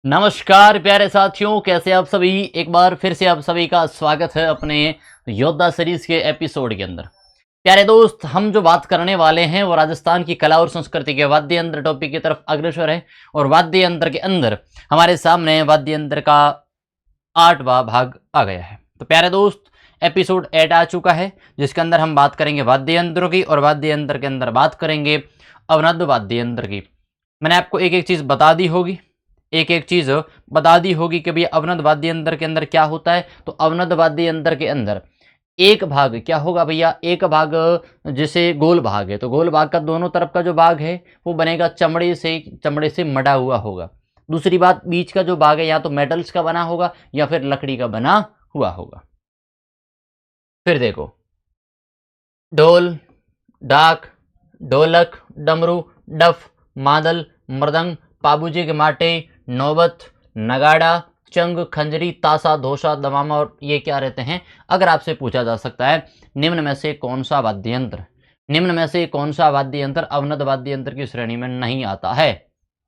नमस्कार प्यारे साथियों, कैसे आप सभी। एक बार फिर से आप सभी का स्वागत है अपने योद्धा सीरीज के एपिसोड के अंदर। प्यारे दोस्त, हम जो बात करने वाले हैं वो राजस्थान की कला और संस्कृति के वाद्य यंत्र टॉपिक की तरफ अग्रसर है। और वाद्य यंत्र के अंदर हमारे सामने वाद्य यंत्र का 8वां भाग आ गया है। तो प्यारे दोस्त, एपिसोड 8 आ चुका है, जिसके अंदर हम बात करेंगे वाद्य यंत्रों की, और वाद्य यंत्र के अंदर बात करेंगे अवनद वाद्य यंत्र की। मैंने आपको एक एक चीज़ बता दी होगी, एक एक चीज़ बता दी होगी कि भैया अवनद वाद्य यंत्र के अंदर क्या होता है। तो अवनद वाद्य यंत्र के अंदर एक भाग क्या होगा भैया, एक भाग जैसे गोल भाग है तो गोल भाग का दोनों तरफ का जो भाग है वो बनेगा चमड़े से मड़ा हुआ होगा। दूसरी बात, बीच का जो भाग है या तो मेटल्स का बना होगा या फिर लकड़ी का बना हुआ होगा। फिर देखो, ढोल, डाक, ढोलक, डमरू, डफ, मादल, मृदंग, पाबूजी के माटे, नौबत, नगाड़ा, चंग, खंजरी, तासा, धोसा, दमामा, और ये क्या रहते हैं। अगर आपसे पूछा जा सकता है निम्न में से कौन सा वाद्य यंत्र, निम्न में से कौन सा वाद्य यंत्र अवनद वाद्य यंत्र की श्रेणी में नहीं आता है,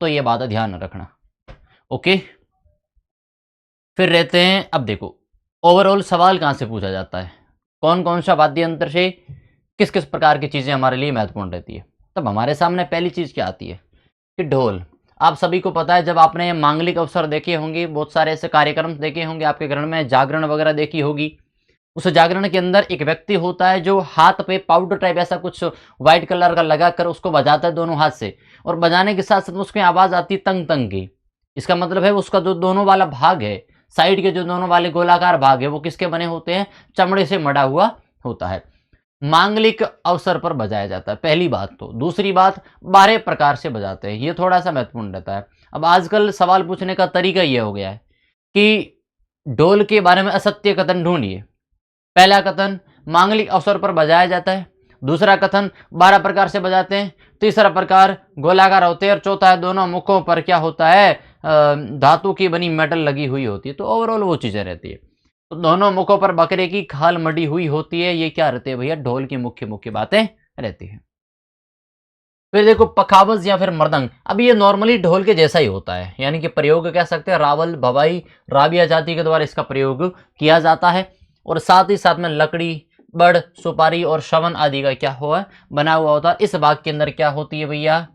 तो ये बात ध्यान रखना। ओके, फिर रहते हैं, अब देखो ओवरऑल सवाल कहाँ से पूछा जाता है, कौन कौन सा वाद्य यंत्र से किस किस प्रकार की चीज़ें हमारे लिए महत्वपूर्ण रहती है। तब हमारे सामने पहली चीज़ क्या आती है कि ढोल। आप सभी को पता है, जब आपने मांगलिक अवसर देखे होंगे, बहुत सारे ऐसे कार्यक्रम देखे होंगे आपके घर में, जागरण वगैरह देखी होगी, उस जागरण के अंदर एक व्यक्ति होता है जो हाथ पे पाउडर टाइप ऐसा कुछ व्हाइट कलर का लगा कर उसको बजाता है दोनों हाथ से, और बजाने के साथ साथ उसकी आवाज़ आती है तंग तंग की। इसका मतलब है उसका जो दोनों वाला भाग है, साइड के जो दोनों वाले गोलाकार भाग है, वो किसके बने होते हैं, चमड़े से मड़ा हुआ होता है। मांगलिक अवसर पर बजाया जाता है, पहली बात। तो दूसरी बात, 12 प्रकार से बजाते हैं, ये थोड़ा सा महत्वपूर्ण रहता है। अब आजकल सवाल पूछने का तरीका ये हो गया है कि ढोल के बारे में असत्य कथन ढूंढिए। पहला कथन, मांगलिक अवसर पर बजाया जाता है। दूसरा कथन, 12 प्रकार से बजाते हैं। तीसरा प्रकार, गोलाकार होते हैं। और चौथा है, दोनों मुखों पर क्या होता है, धातु की बनी मेटल लगी हुई होती है। तो ओवरऑल वो चीज़ें रहती है। तो दोनों मुखों पर बकरे की खाल मड़ी हुई होती है। ये क्या रहते हैं भैया, ढोल की मुख्य मुख्य बातें रहती हैं। फिर देखो पखावज या फिर मृदंग। अब ये नॉर्मली ढोल के जैसा ही होता है, यानी कि प्रयोग कह सकते हैं, रावल, भवाई, राबिया जाति के द्वारा इसका प्रयोग किया जाता है। और साथ ही साथ में लकड़ी, बड़, सुपारी और शवन आदि का क्या हुआ, बना हुआ होता है। इस भाग के अंदर क्या होती है भैया,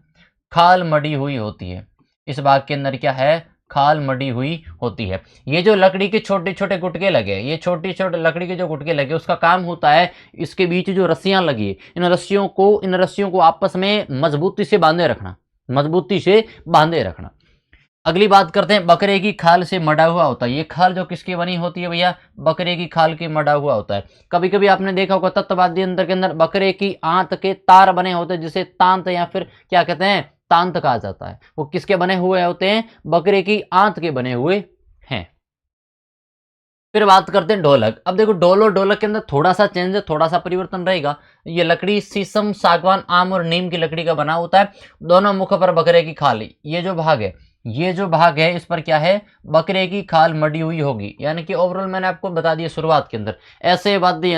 खाल मड़ी हुई होती है। इस भाग के अंदर क्या है, खाल मड़ी हुई होती है। ये जो लकड़ी के छोटे छोटे गुटके लगे, ये छोटे छोटे लकड़ी के जो गुटके लगे, उसका काम होता है इसके बीच जो रस्सियां लगी, इन रस्सियों को आपस में मजबूती से बांधे रखना, मजबूती से बांधे रखना। अगली बात करते हैं, बकरे की खाल से मड़ा हुआ होता है। ये खाल जो किसकी बनी होती है भैया, बकरे की खाल की मड़ा हुआ होता है। कभी कभी आपने देखा होगा तत्ववादी यंत्र के अंदर बकरे की आंत के तार बने होते हैं, जिसे तांत या फिर क्या कहते हैं, तांत कहा जाता है। वो किसके बने हुए होते हैं, बकरे की आंत के बने हुए हैं। फिर बात करते हैं ढोलक। अब देखो ढोल और ढोलक के अंदर थोड़ा सा चेंज है, थोड़ा सा परिवर्तन रहेगा। ये लकड़ी शीशम, सागवान, आम और नीम की लकड़ी का बना होता है। दोनों मुखों पर बकरे की खाल, ये जो भाग है इस पर क्या है, बकरे की खाल मड़ी हुई होगी। यानी कि ओवरऑल मैंने आपको बता दिया शुरुआत के अंदर, ऐसे वाद्य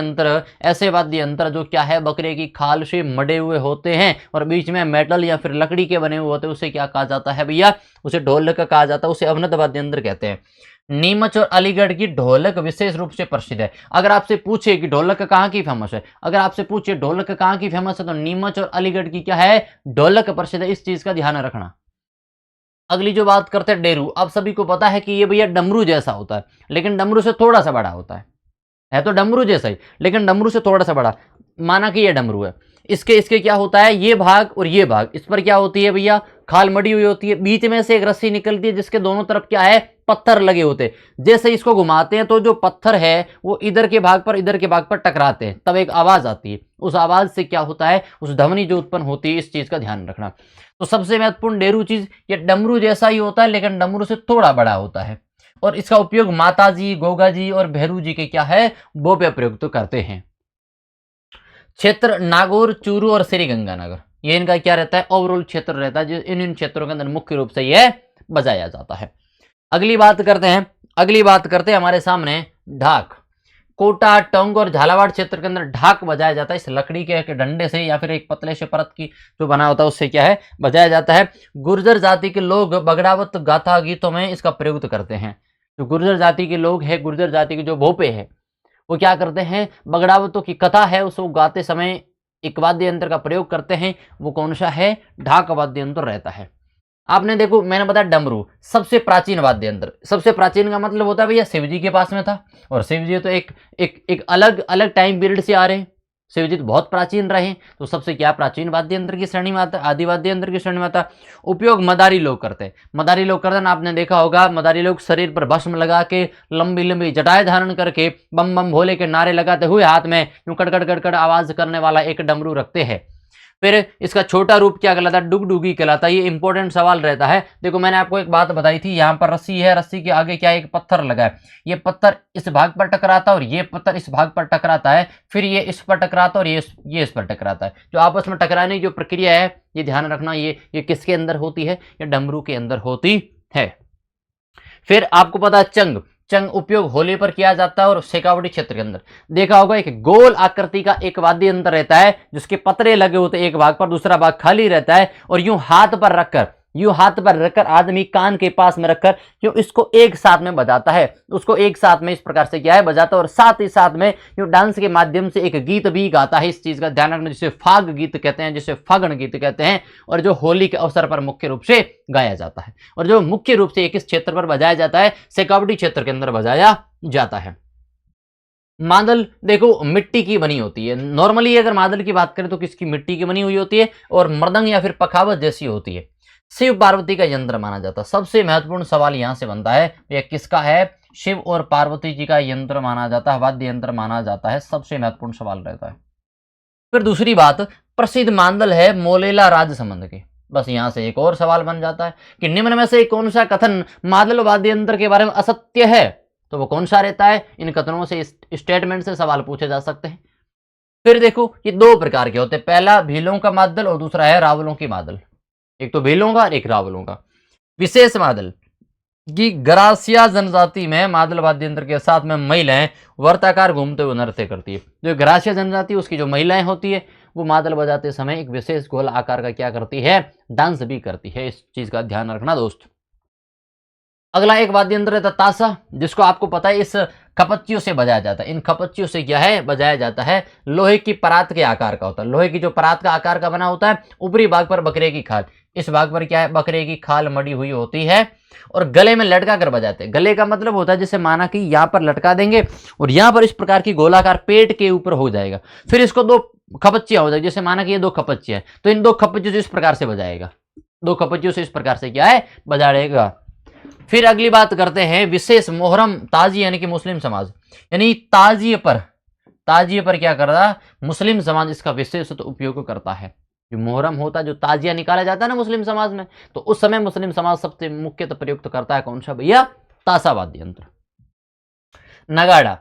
यंत्र जो क्या है, बकरे की खाल से मड़े हुए होते हैं और बीच में मेटल या फिर लकड़ी के बने हुए होते हैं, उसे क्या कहा जाता है भैया, उसे ढोलक कहा जाता है, उसे अवनद वाद्य यंत्र कहते हैं। नीमच और अलीगढ़ की ढोलक विशेष रूप से प्रसिद्ध है। अगर आपसे पूछे कि ढोलक कहाँ की फेमस है, अगर आपसे पूछे ढोलक कहाँ की फेमस है, तो नीमच और अलीगढ़ की क्या है, ढोलक प्रसिद्ध है। इस चीज का ध्यान रखना। अगली जो बात करते हैं डेरू। आप सभी को पता है कि ये भैया डमरू जैसा होता है, लेकिन डमरू से थोड़ा सा बड़ा होता है तो डमरू जैसा ही, लेकिन डमरू से थोड़ा सा बड़ा। माना कि ये डमरू है, इसके इसके क्या होता है, ये भाग और ये भाग, इस पर क्या होती है भैया, खाल मड़ी हुई होती है। बीच में से एक रस्सी निकलती है जिसके दोनों तरफ क्या है, पत्थर लगे होते हैं। जैसे इसको घुमाते हैं तो जो पत्थर है वो इधर के भाग पर टकराते हैं, तब एक आवाज आती है। उस आवाज से क्या होता है, उस ध्वनि जो उत्पन्न होती है, इस चीज का ध्यान रखना। तो सबसे महत्वपूर्ण डेरू चीज, ये डमरू जैसा ही होता है लेकिन डमरू से थोड़ा बड़ा होता है। और इसका उपयोग माता जी, गोगा जी और भैरू जी के क्या है, वो पे प्रयुक्त तो करते हैं। क्षेत्र नागौर, चूरू और श्रीगंगानगर, ये इनका क्या रहता है, ओवरऑल क्षेत्र रहता है, जो इन क्षेत्रों के अंदर मुख्य रूप से यह बजाया जाता है। अगली बात करते हैं हमारे सामने ढाक। कोटा, टोंक और झालावाड़ क्षेत्र के अंदर ढाक बजाया जाता है। इस लकड़ी के एक डंडे से या फिर एक पतले से परत की जो बना होता है उससे क्या है बजाया जाता है। गुर्जर जाति के लोग बगड़ावत गाथा गीतों में इसका प्रयोग करते हैं। जो गुर्जर जाति के लोग हैं, गुर्जर जाति के जो भोपे हैं, वो क्या करते हैं, बगड़ावतों की कथा है उसको गाते समय एक वाद्य यंत्र का प्रयोग करते हैं। वो कौन सा है, ढाक वाद्य यंत्र रहता है। आपने देखो मैंने बताया डमरू सबसे प्राचीन वाद्य यंत्र, सबसे प्राचीन का मतलब होता है भैया शिव जी के पास में था, और शिव जी तो एक अलग अलग टाइम पीरियड से आ रहे हैं। शिव जी तो बहुत प्राचीन रहे, तो सबसे क्या प्राचीन वाद्य यंत्र की श्रेणी में आता है, आदि वाद्य यंत्र की श्रेणी में आता है। उपयोग मदारी लोग करते हैं। मदारी लोग करते हैं, आपने देखा होगा मदारी लोग शरीर पर भस्म लगा के लंबी लंबी जटाएं धारण करके बम बम भोले के नारे लगाते हुए हाथ में यूं कड़कड़ कड़कड़ आवाज करने वाला एक डमरू रखते हैं। फिर इसका छोटा रूप क्या कहलाता है, डुगडुगी कहलाता है। ये इंपॉर्टेंट सवाल रहता है। देखो मैंने आपको एक बात बताई थी, यहाँ पर रस्सी है, रस्सी के आगे क्या है, एक पत्थर लगा है। ये पत्थर इस भाग पर टकराता है और ये पत्थर इस भाग पर टकराता है, फिर ये इस पर टकराता है और ये इस पर टकराता है। जो आपस में टकराने की जो प्रक्रिया है, ये ध्यान रखना, ये किसके अंदर होती है, ये डमरू के अंदर होती है। फिर आपको पता है चंग, चंग उपयोग होली पर किया जाता है और शेखावटी क्षेत्र के अंदर देखा होगा एक गोल आकृति का एक वाद्य यंत्र रहता है जिसके पतरे लगे होते हैं, एक भाग पर दूसरा भाग खाली रहता है, और यूं हाथ पर रखकर आदमी कान के पास में रखकर यूं इसको एक साथ में बजाता है, उसको एक साथ में इस प्रकार से क्या है बजाता है, और साथ ही साथ में यूं डांस के माध्यम से एक गीत भी गाता है। इस चीज का ध्यान रखना, जिसे फाग गीत कहते हैं, जिसे फागण गीत कहते हैं, और जो होली के अवसर पर मुख्य रूप से गाया जाता है, और जो मुख्य रूप से किस क्षेत्र पर बजाया जाता है, शेखावटी क्षेत्र के अंदर बजाया जाता है। मादल देखो मिट्टी की बनी होती है। नॉर्मली अगर मादल की बात करें तो किसकी, मिट्टी की बनी हुई होती है, और मृदंग या फिर पखावत जैसी होती है। शिव पार्वती का यंत्र माना जाता है। सबसे महत्वपूर्ण सवाल यहां से बनता है, यह किसका है, शिव और पार्वती जी का यंत्र माना जाता है, वाद्य यंत्र माना जाता है। सबसे महत्वपूर्ण सवाल रहता है। फिर दूसरी बात, प्रसिद्ध मादल है मोलेला राजसमंद के। बस यहां से एक और सवाल बन जाता है कि निम्न में से कौन सा कथन मादल वाद्य यंत्र के बारे में असत्य है, तो वो कौन सा रहता है। इन कथनों से, स्टेटमेंट से सवाल पूछे जा सकते हैं। फिर देखो ये दो प्रकार के होते हैं, पहला भीलों का मादल और दूसरा है रावलों की मादल। एक तो भीलों का और एक रावलों का। विशेष मादल की गरासिया जनजाति में मादल वाद्य यंत्र के साथ में महिलाएं वर्ताकार घूमते हुए नृत्य करती है। जो गरासिया जनजाति उसकी जो महिलाएं होती है वो मादल बजाते समय एक विशेष गोल आकार का क्या करती है, डांस भी करती है। इस चीज का ध्यान रखना दोस्त। अगला एक वाद्य यंत्र है ताशा, जिसको आपको पता है इस खपच्चियों से बजाया जाता है। इन खपच्चियों से क्या है बजाया जाता है, लोहे की परात के आकार का होता है। लोहे की जो परात का आकार का बना होता है, ऊपरी भाग पर बकरे की खाल, इस भाग पर क्या है बकरे की खाल मड़ी हुई होती है, और गले में लटका कर बजाते हैं। गले का मतलब होता है जैसे माना कि यहाँ पर लटका देंगे और यहाँ पर इस प्रकार की गोलाकार पेट के ऊपर हो जाएगा, फिर इसको दो खपच्चियां हो जाएगी, जैसे माना कि ये दो खपच्चियां है, तो इन दो खपच्चियों से इस प्रकार से बजाएगा, दो खपच्चियों से इस प्रकार से क्या है बजाएगा। फिर अगली बात करते हैं विशेष मोहरम ताजी यानी कि मुस्लिम समाज, यानी ताजिए पर क्या कर रहा मुस्लिम समाज इसका विशेष उपयोग करता है। जो मोहरम होता है, जो ताजिया निकाला जाता है ना मुस्लिम समाज में, तो उस समय मुस्लिम समाज सबसे मुख्यतः प्रयुक्त करता है कौन सा भैया, ताशा वाद्य यंत्र। नगाड़ा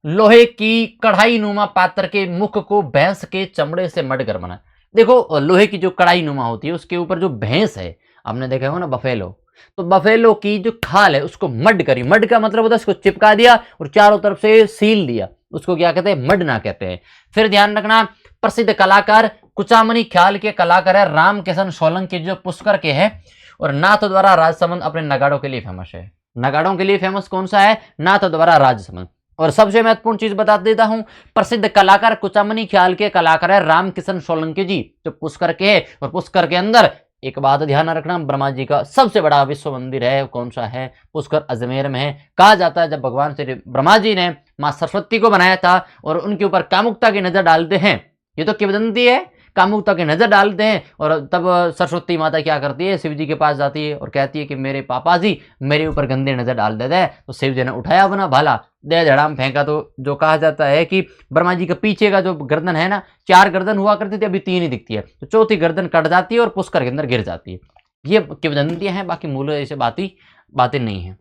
लोहे की कढ़ाई नुमा पात्र के मुख को भैंस के चमड़े से मढ़कर बना। देखो लोहे की जो कढ़ाई नुमा होती है उसके ऊपर जो भैंस है, आपने देखा हो ना बफेलो, तो बफेलो की जो खाल है उसको मड करी, मड का मतलब होता है उसको चिपका दिया और चारों तरफ से सील दिया, उसको क्या कहते हैं मडना कहते हैं। फिर ध्यान रखना प्रसिद्ध कलाकार कुचामनी ख्याल के कलाकार है राम किशन सोलंकी जो पुष्कर के हैं, और नाथ द्वारा राजसमंद अपने नगाड़ों के लिए फेमस है। नगाड़ों के लिए फेमस कौन सा है, नाथ द्वारा राजसमंद। और सबसे महत्वपूर्ण चीज बता देता हूं, प्रसिद्ध कलाकार कुचामनी ख्याल के कलाकार है राम किशन सोलंकी जी जो पुष्कर के है, और पुष्कर के अंदर एक बात ध्यान रखना, ब्रह्मा जी का सबसे बड़ा विश्व मंदिर है कौन सा है, पुष्कर अजमेर में है। कहा जाता है जब भगवान श्री ब्रह्मा जी ने मां सरस्वती को बनाया था और उनके ऊपर कामुकता की नजर डालते हैं, ये तो किंवदंती है, कामुकता की नजर डालते हैं, और तब सरस्वती माता क्या करती है, शिव जी के पास जाती है और कहती है कि मेरे पापा जी मेरे ऊपर गंदे नजर डाल देते हैं। तो शिव जी ने उठाया अपना भाला दे धड़ाम फेंका, तो जो कहा जाता है कि ब्रह्मा जी के पीछे का जो गर्दन है ना, 4 गर्दन हुआ करती थी, अभी 3 ही दिखती है, तो चौथी गर्दन कट जाती है और पुष्कर के अंदर गिर जाती है। ये किंवदंतियां हैं, बाकी मूल ऐसे बातें नहीं है।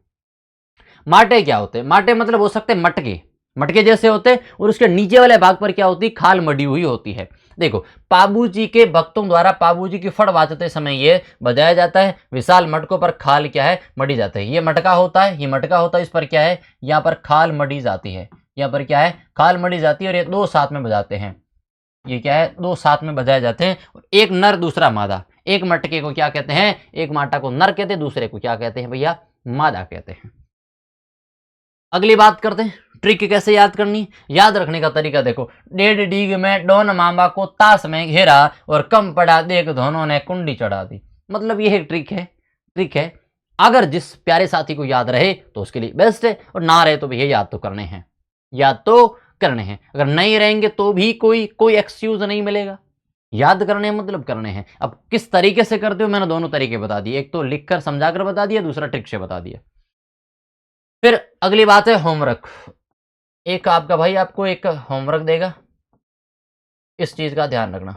माटे क्या होते हैं, माटे मतलब हो सकते हैं मटके जैसे होते हैं, और उसके नीचे वाले भाग पर क्या होती है, खाल मड़ी हुई होती है। देखो पाबू जी के भक्तों द्वारा पाबू जी की फड़ बाजते समय ये बजाया जाता है। विशाल मटकों पर खाल क्या है मड़ी जाती है। ये मटका होता है, इस पर क्या है, यहाँ पर खाल मड़ी जाती है, यहाँ पर क्या है, खाल मड़ी जाती है और ये दो साथ में बजाते हैं। ये क्या है, दो साथ में बजाए जाते हैं। एक नर दूसरा मादा। एक मटके को क्या कहते हैं, एक माटा को नर कहते हैं, दूसरे को क्या कहते हैं भैया, मादा कहते हैं। अगली बात करते हैं ट्रिक कैसे याद करनी। याद रखने का तरीका देखो, 1.5 डीग में डोन मामा को ताश में घेरा और कम पड़ा देख दोनों ने कुंडी चढ़ा दी। मतलब ये एक ट्रिक है। अगर जिस प्यारे साथी को याद रहे तो उसके लिए बेस्ट है, और ना रहे तो भैया याद तो करने हैं, अगर नहीं रहेंगे तो भी कोई एक्सक्यूज नहीं मिलेगा। याद करने हैं मतलब करने हैं। अब किस तरीके से करते हो, मैंने दोनों तरीके बता दिए, एक तो लिखकर समझाकर बता दिया, दूसरा ट्रिक से बता दिया। फिर अगली बात है होमवर्क। एक आपका भाई आपको एक होमवर्क देगा, इस चीज का ध्यान रखना।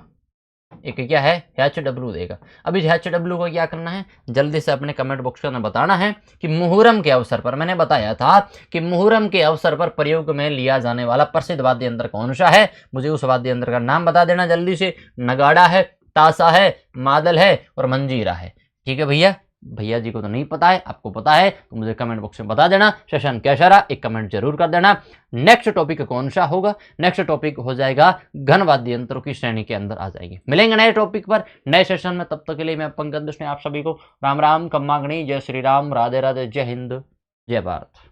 एक क्या है, HW देगा। अभी HW को क्या करना है, जल्दी से अपने कमेंट बॉक्स में बताना है कि मुहर्रम के अवसर पर, मैंने बताया था कि मुहर्रम के अवसर पर प्रयोग में लिया जाने वाला प्रसिद्ध वाद्य यंत्र कौन सा है, मुझे उस वाद्य यंत्र का नाम बता देना जल्दी से। नगाड़ा है, ताशा है, मादल है और मंजीरा है। ठीक है भैया, भैया जी को तो नहीं पता है, आपको पता है तो मुझे कमेंट बॉक्स में बता देना। सेशन कैसा रहा एक कमेंट जरूर कर देना। नेक्स्ट टॉपिक कौन सा होगा, नेक्स्ट टॉपिक हो जाएगा घन वाद्य यंत्रों की श्रेणी के अंदर आ जाएगी। मिलेंगे नए टॉपिक पर नए सेशन में, तब तक के लिए मैं पंकज दुष्ट आप सभी को राम राम, खम्मा गणी, जय श्री राम, राधे राधे, जय हिंद, जय भारत।